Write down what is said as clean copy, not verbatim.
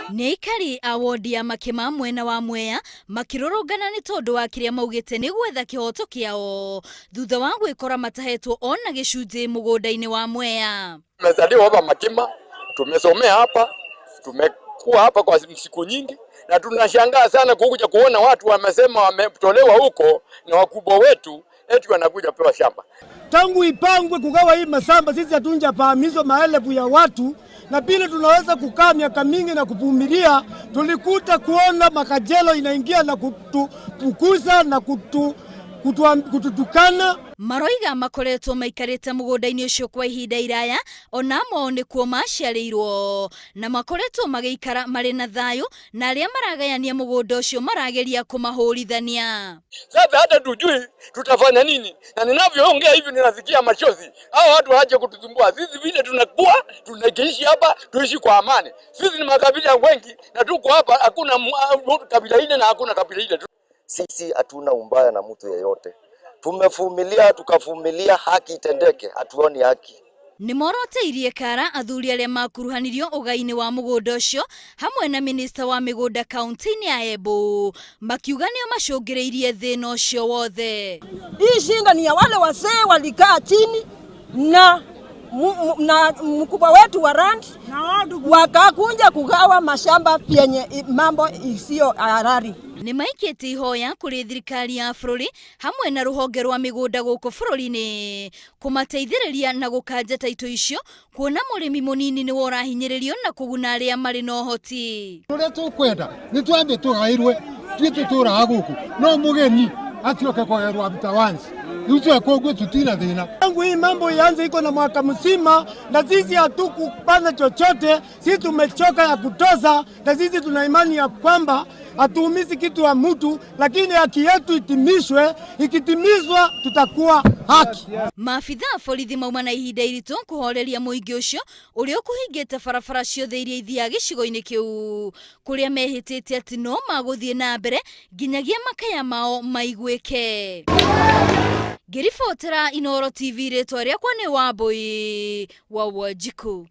Neikari awodi ya Makema mwena wa Mwea makirorogana ni tondu wa kiria maugite ni gwetha kihoto kiao thutha wa gwikora matahetwo ona gicunji mugunda-ini wa Mwea. Tumezaliwa hapa Makema, tumesomea hapa, tumekuwa hapa kwa siku nyingi na tunashangaa sana kukuja kuona watu wamesema wametolewa huko na wakubwa wetu eti wanakuja pewa shamba. Tangu ipangwe kugawa hii masamba sisi hatunja pahamizo maelfu ya watu, na pili tunaweza kukaa miaka mingi na kuvumilia. Tulikuta kuona makajelo inaingia na kutupukuza na kututukana. Maroiga makoretwo maikarite mugunda-ini ucio kwa ihinda iraya onamo ni kuo maciarirwo na makoretwo magikara mari na thayu na aria maragayania mugunda ucio marageria kumahurithania. Sasa hata tujui tutafanya nini, na ninavyoongea hivi ninasikia machozi. Hao watu waache kutusumbua sisi, vile tunakuwa tunaishi hapa tuishi kwa amani. Sisi ni makabila wengi na tuko hapa, hakuna kabila ile na hakuna kabila ile. Sisi hatuna umbaya na mtu yeyote. Tumevumilia tukavumilia, haki itendeke, hatuoni haki. Ni moroteirie kara athuri aria makuruhanirio ugai-ini wa mugunda ucio hamwe na minista wa migunda kaunti-ini ya Embu makiuga nio macungiriirie thina ucio wothe. Hii shinda ni ya wale wazee walikaa chini na mkubwa wetu wa randi wakakunja kugawa mashamba penye mambo isiyo halali. Ni maikite ihoya kuri thirikari ya bururi hamwe na ruhonge rwa migunda guku bururi-ini kumateithiriria na gukanja taito icio kuona murimi munini ni worahinyiririo na kuguna aria mari na uhoti. Uria tukwenda ni twambe tugairwe twitura guku no mugeni atioke kugerwa mtawanzi Nutwe kogwe tutina thina. Tangu hii mambo ianze iko na mwaka mzima na sisi hatukupanda chochote. Sisi tumechoka ya kutoza na sisi tuna imani ya kwamba hatuumizi kitu ya mtu, lakini haki yetu itimishwe. Ikitimizwa tutakuwa haki. Maafitha borithi mauma na ihinda iritu kuhoreria muingi ucio uria ukuhingite barabara ciothe iria ithia gicigo-ini kiu kuria mehitite ati no maguthie na mbere nginyagia makaya mao maigwike. Ngiribotera Inooro TV ritwa riakwa ni Wambui wa Wanjiku.